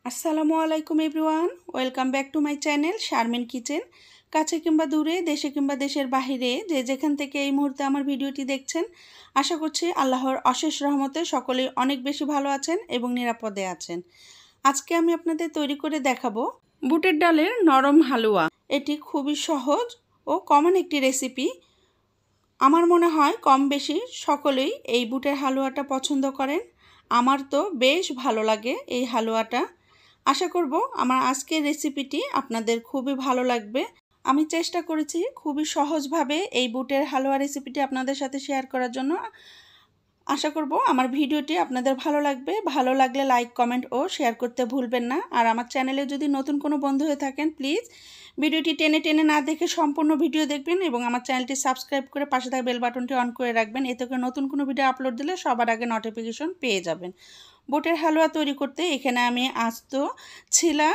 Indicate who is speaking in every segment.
Speaker 1: আসসালামু আলাইকুম everyone, welcome back to my channel Sharmin kitchen. কাছে কিংবা দূরে, দেশে কিংবা দেশের বাহিরে যে যেখান থেকে এই মুহূর্তে আমার ভিডিওটি দেখছেন, আশা করছি আল্লাহর অশেষ রহমতে সকলেই অনেক বেশি ভালো আছেন এবং নিরাপদে আছেন। আজকে আমি আপনাদের তৈরি করে দেখাবো বুটের ডালের নরম হালুয়া। এটি খুবই সহজ ও কমন একটি রেসিপি। আমার মনে হয় কম বেশি সকলেই এই বুটের হালুয়াটা পছন্দ করেন। আমার তো বেশ ভালো লাগে এই হালুয়াটা। আশা করব আমার আজকের রেসিপিটি আপনাদের খুবই ভালো লাগবে। আমি চেষ্টা করেছি খুবই সহজভাবে এই বুটের হালুয়া রেসিপিটি আপনাদের সাথে শেয়ার করার জন্য। আশা করব আমার ভিডিওটি আপনাদের ভালো লাগবে। ভালো লাগলে লাইক, কমেন্ট ও শেয়ার করতে ভুলবেন না। আর আমার চ্যানেলে যদি নতুন কোনো বন্ধু হয়ে থাকেন, প্লিজ ভিডিওটি টেনে টেনে না দেখে সম্পূর্ণ ভিডিও দেখবেন এবং আমার চ্যানেলটি সাবস্ক্রাইব করে পাশে থাকা বেল বাটনটি অন করে রাখবেন। এতে করে নতুন কোনো ভিডিও আপলোড দিলে সবার আগে নোটিফিকেশন পেয়ে যাবেন। বুটের হালুয়া তৈরি করতে এখানে আমি আস্ত ছিলা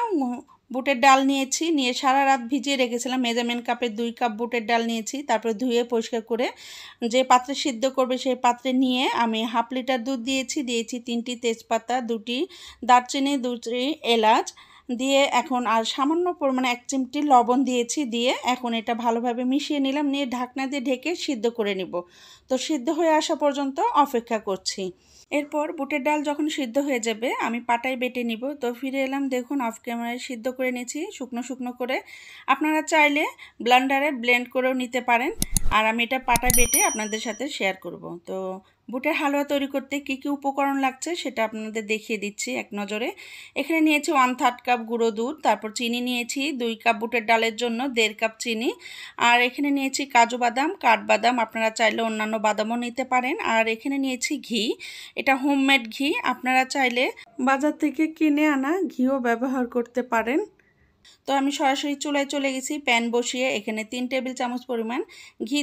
Speaker 1: বুটের ডাল নিয়েছি, নিয়ে সারা রাত ভিজিয়ে রেখেছিলাম। মেজারমেন্ট কাপের 2 কাপ বুটের ডাল নিয়েছি। তারপরে ধুয়ে পরিষ্কার করে যে পাত্রে সিদ্ধ করবে সেই পাত্রে নিয়ে আমি হাফ লিটার দুধ দিয়েছি 3টি তেজপাতা, 2টি দারচিনি, 2টি এলাচ দিয়ে এখন আর সামান্য পরিমাণে 1 চিমটি লবণ দিয়েছি। দিয়ে এখন এটা ভালোভাবে মিশিয়ে নিলাম, নিয়ে ঢাকনা দিয়ে ঢেকে সিদ্ধ করে নিব। তো সিদ্ধ হয়ে আসা পর্যন্ত অপেক্ষা করছি। এরপর বুটের ডাল যখন সিদ্ধ হয়ে যাবে আমি পাটায় বেটে নিব। তো ফিরে এলাম, দেখুন অফ ক্যামেরায় সিদ্ধ করে নিয়েছি শুকনো শুকনো করে। আপনারা চাইলে ব্লেন্ডারে ব্লেন্ড করেও নিতে পারেন, আর আমি এটা পাটায় বেটে আপনাদের সাথে শেয়ার করব। তো বুটের হালুয়া তৈরি করতে কী কী উপকরণ লাগছে সেটা আপনাদের দেখিয়ে দিচ্ছি এক নজরে। এখানে নিয়েছি 1/3 কাপ গুঁড়ো দুধ, তারপর চিনি নিয়েছি 2 কাপ বুটের ডালের জন্য 1.5 কাপ চিনি, আর এখানে নিয়েছি কাজু বাদাম, কাঠবাদাম, আপনারা চাইলে অন্যান্য বাদামও নিতে পারেন। আর এখানে নিয়েছি ঘি, এটা হোমমেড ঘি, আপনারা চাইলে বাজার থেকে কিনে আনা ঘিও ব্যবহার করতে পারেন। তো আমি সরাসরি চুলায় চলে গেছি, প্যান বসিয়ে এখানে 3 টেবিল চামচ পরিমাণ ঘি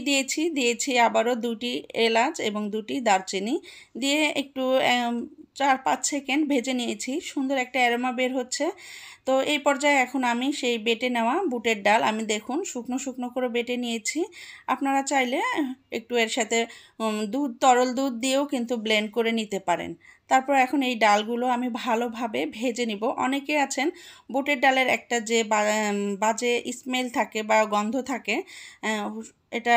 Speaker 1: দিয়েছি আবারও 2টি এলাচ এবং 2টি দারচিনি দিয়ে একটু 4-5 সেকেন্ড ভেজে নিয়েছি। সুন্দর একটা অ্যারোমা বের হচ্ছে। তো এই পর্যায়ে এখন আমি সেই বেটে নেওয়া বুটের ডাল আমি দেখুন শুকনো শুকনো করে বেটে নিয়েছি। আপনারা চাইলে একটু এর সাথে তরল দুধ দিয়েও কিন্তু ব্লেন্ড করে নিতে পারেন। তারপর এখন এই ডালগুলো আমি ভালোভাবে ভেজে নিব। অনেকে আছেন বুটের ডালের একটা যে বাজে স্মেল থাকে বা গন্ধ থাকে, এটা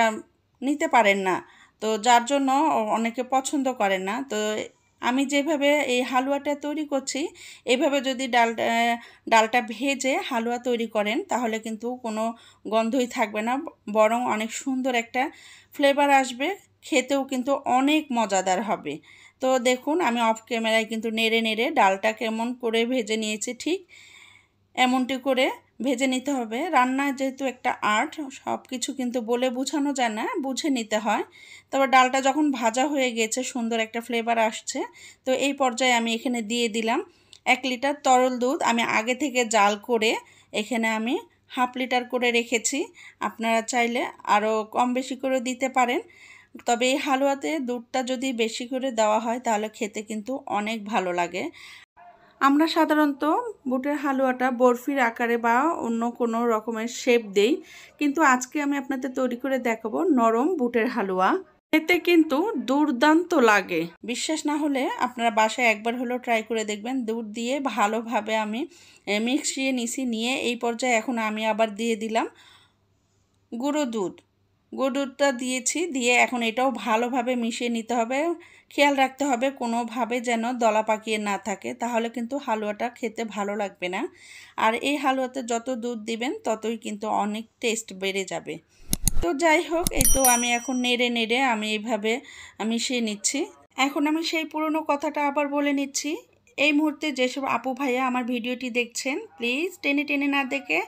Speaker 1: নিতে পারেন না, তো যার জন্য অনেকে পছন্দ করেন না। তো আমি যেভাবে এই হালুয়াটা তৈরি করছি এইভাবে যদি ডালটা ভেজে হালুয়া তৈরি করেন তাহলে কিন্তু কোনো গন্ধই থাকবে না, বরং অনেক সুন্দর একটা ফ্লেভার আসবে, খেতেও কিন্তু অনেক মজাদার হবে। তো দেখুন আমি অফ ক্যামেরায় কিন্তু নেড়ে নেড়ে ডালটা কেমন করে ভেজে নিয়েছি, ঠিক এমনটি করে ভেজে নিতে হবে। রান্না যেহেতু একটা আর্ট, সব কিছু কিন্তু বলে বোঝানো যায় না, বুঝে নিতে হয়। তারপর ডালটা যখন ভাজা হয়ে গেছে সুন্দর একটা ফ্লেভার আসছে, তো এই পর্যায়ে আমি এখানে দিয়ে দিলাম 1 লিটার তরল দুধ। আমি আগে থেকে জাল করে এখানে আমি হাফ লিটার করে রেখেছি, আপনারা চাইলে আরও কম বেশি করে দিতে পারেন। তবে এই হালুয়াতে দুধটা যদি বেশি করে দেওয়া হয় তাহলে খেতে কিন্তু অনেক ভালো লাগে। আমরা সাধারণত বুটের হালুয়াটা বরফির আকারে বা অন্য কোনো রকমের শেপ দেই, কিন্তু আজকে আমি আপনাদের তৈরি করে দেখাবো নরম বুটের হালুয়া। এতে কিন্তু দুর্দান্ত লাগে। বিশ্বাস না হলে আপনারা বাসায় একবার হলেও ট্রাই করে দেখবেন। দুধ দিয়ে ভালোভাবে আমি মিশিয়ে নিয়ে এই পর্যায়ে এখন আমি আবার দিয়ে দিলাম গুঁড়ো দুধটা দিয়েছি, দিয়ে এখন এটাও ভালোভাবে মিশিয়ে নিতে হবে। খেয়াল রাখতে হবে কোনোভাবে যেন দলা পাকিয়ে না থাকে, তাহলে কিন্তু হালুয়াটা খেতে ভালো লাগবে না। আর এই হালুয়াতে যত দুধ দিবেন ততই কিন্তু অনেক টেস্ট বেড়ে যাবে। তো যাই হোক, এই তো আমি এখন নেড়ে নেড়ে আমি এইভাবে মিশিয়ে নিচ্ছি। এখন আমি সেই পুরনো কথাটা আবার বলে নিচ্ছি। এই মুহূর্তে যেসব আপু ভাইয়া আমার ভিডিওটি দেখছেন, প্লিজ টেনে টেনে না দেখে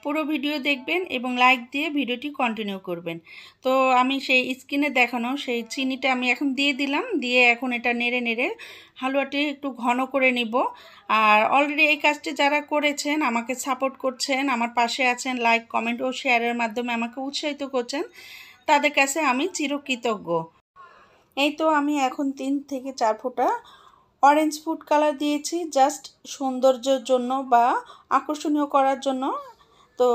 Speaker 1: পুরো ভিডিও দেখবেন এবং লাইক দিয়ে ভিডিওটি কন্টিনিউ করবেন। তো আমি সেই স্ক্রিনে দেখানো সেই চিনিটা আমি এখন দিয়ে দিলাম, দিয়ে এখন এটা নেড়ে নেড়ে হালুয়াটি একটু ঘন করে নিব। আর অলরেডি এই কাজটি যারা করেছেন, আমাকে সাপোর্ট করছেন, আমার পাশে আছেন, লাইক, কমেন্ট ও শেয়ারের মাধ্যমে আমাকে উৎসাহিত করছেন, তাদের কাছে আমি চিরকৃতজ্ঞ। এই তো আমি এখন 3 থেকে 4 ফোঁটা অরেঞ্জ ফুড কালার দিয়েছি, জাস্ট সৌন্দর্যের জন্য বা আকর্ষণীয় করার জন্য। তো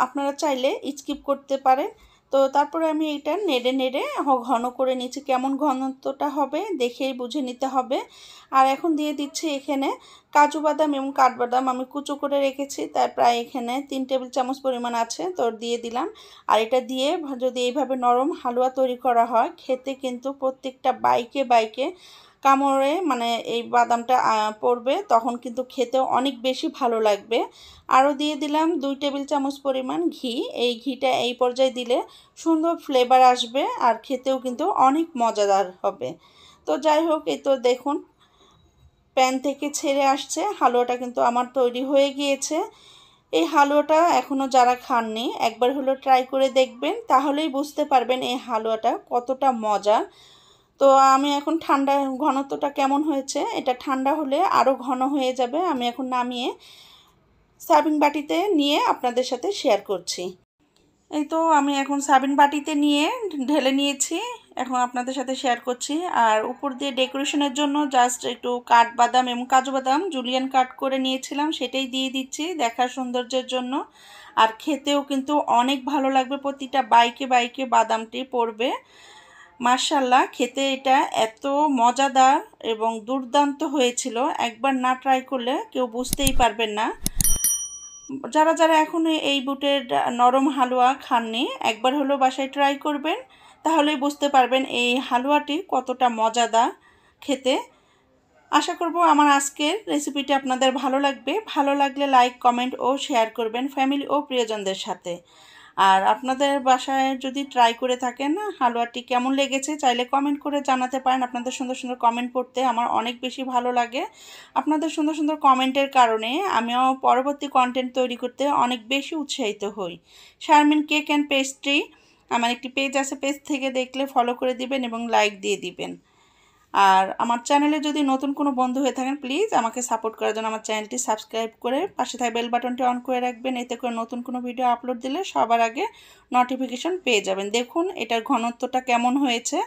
Speaker 1: আপনারা চাইলে স্কিপ করতে পারেন। তো তো তারপরে আমি এটা নেড়ে নেড়ে ঘন করে নিচ্ছি। কেমন ঘনত্বটা হবে দেখেই বুঝে নিতে হবে। আর এখন দিয়ে দিচ্ছি এখানে কাজু বাদাম এবং কাঠবাদাম আমি কুচো করে রেখেছি, তার প্রায় এখানে 3 টেবিল চামচ পরিমাণ আছে, তো দিয়ে দিলাম। আর এটা দিয়ে যদি এইভাবে নরম হালুয়া তৈরি করা হয়, খেতে কিন্তু প্রত্যেকটা বাইকে বাইকে কামড়ে মানে এই বাদামটা পড়বে, তখন কিন্তু খেতেও অনেক বেশি ভালো লাগবে। আরও দিয়ে দিলাম 2 টেবিল চামচ পরিমাণ ঘি। এই ঘিটা এই পর্যায়ে দিলে সুন্দর ফ্লেভার আসবে আর খেতেও কিন্তু অনেক মজাদার হবে। তো যাই হোক, এই তো দেখুন প্যান থেকে ছেড়ে আসছে, হালুয়াটা কিন্তু আমার তৈরি হয়ে গিয়েছে। এই হালুয়াটা এখনও যারা খাননি একবার হলো ট্রাই করে দেখবেন, তাহলেই বুঝতে পারবেন এই হালুয়াটা কতটা মজার। তো আমি এখন ঠান্ডা ঘনত্বটা কেমন হয়েছে, এটা ঠান্ডা হলে আরও ঘন হয়ে যাবে। আমি এখন নামিয়ে সার্ভিং বাটিতে নিয়ে আপনাদের সাথে শেয়ার করছি। এই তো আমি এখন সার্ভিং বাটিতে নিয়ে ঢেলে নিয়েছি, এখন আপনাদের সাথে শেয়ার করছি। আর উপর দিয়ে ডেকোরেশনের জন্য জাস্ট একটু কাঠবাদাম এবং কাজু বাদাম জুলিয়ান কাট করে নিয়েছিলাম, সেটাই দিয়ে দিচ্ছি দেখার সৌন্দর্যের জন্য। আর খেতেও কিন্তু অনেক ভালো লাগবে, প্রতিটা বাইকে বাইকে বাদামটি পড়বে। মাশাআল্লাহ, খেতে এটা এত মজাদার এবং দুর্দান্ত হয়েছিল, একবার না ট্রাই করলে কেউ বুঝতেই পারবেন না। যারা যারা এখনো এই বুটের নরম হালুয়া খাননি একবার হলো বাসায় ট্রাই করবেন, তাহলেই বুঝতে পারবেন এই হালুয়াটি কতটা মজাদার খেতে। আশা করব আমার আজকের রেসিপিটি আপনাদের ভালো লাগবে। ভালো লাগলে লাইক, কমেন্ট ও শেয়ার করবেন ফ্যামিলি ও প্রিয়জনদের সাথে। আর আপনাদের বাসায় যদি ট্রাই করে থাকেন হালুয়াটি কেমন লেগেছে চাইলে কমেন্ট করে জানাতে পারেন। আপনাদের সুন্দর সুন্দর কমেন্ট পড়তে আমার অনেক বেশি ভালো লাগে। আপনাদের সুন্দর সুন্দর কমেন্টের কারণে আমিও পরবর্তী কন্টেন্ট তৈরি করতে অনেক বেশি উৎসাহিত হই। শারমিন কেক অ্যান্ড পেস্ট্রি আমার একটি পেজ আছে, পেজ থেকে দেখলে ফলো করে দিবেন এবং লাইক দিয়ে দিবেন। আর আমার চ্যানেলে যদি নতুন কোনো বন্ধু হয়ে থাকেন প্লিজ আমাকে সাপোর্ট করার জন্য আমার চ্যানেলটি সাবস্ক্রাইব করে পাশে থাকা বেল বাটনটি অন করে রাখবেন, এতে করে নতুন কোনো ভিডিও আপলোড দিলে সবার আগে নোটিফিকেশন পেয়ে যাবেন। দেখুন এটার ঘনত্বটা কেমন হয়েছে,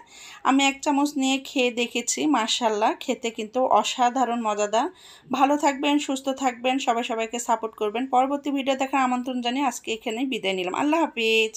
Speaker 1: আমি 1 চামচ নিয়ে খেয়ে দেখেছি, মাশাআল্লাহ খেতে কিন্তু অসাধারণ মজাদার। ভালো থাকবেন, সুস্থ থাকবেন, সবাইকে সাপোর্ট করবেন। পরবর্তী ভিডিও দেখার আমন্ত্রণ জানিয়ে আজকে এখানেই বিদায় নিলাম। আল্লাহ হাফিজ।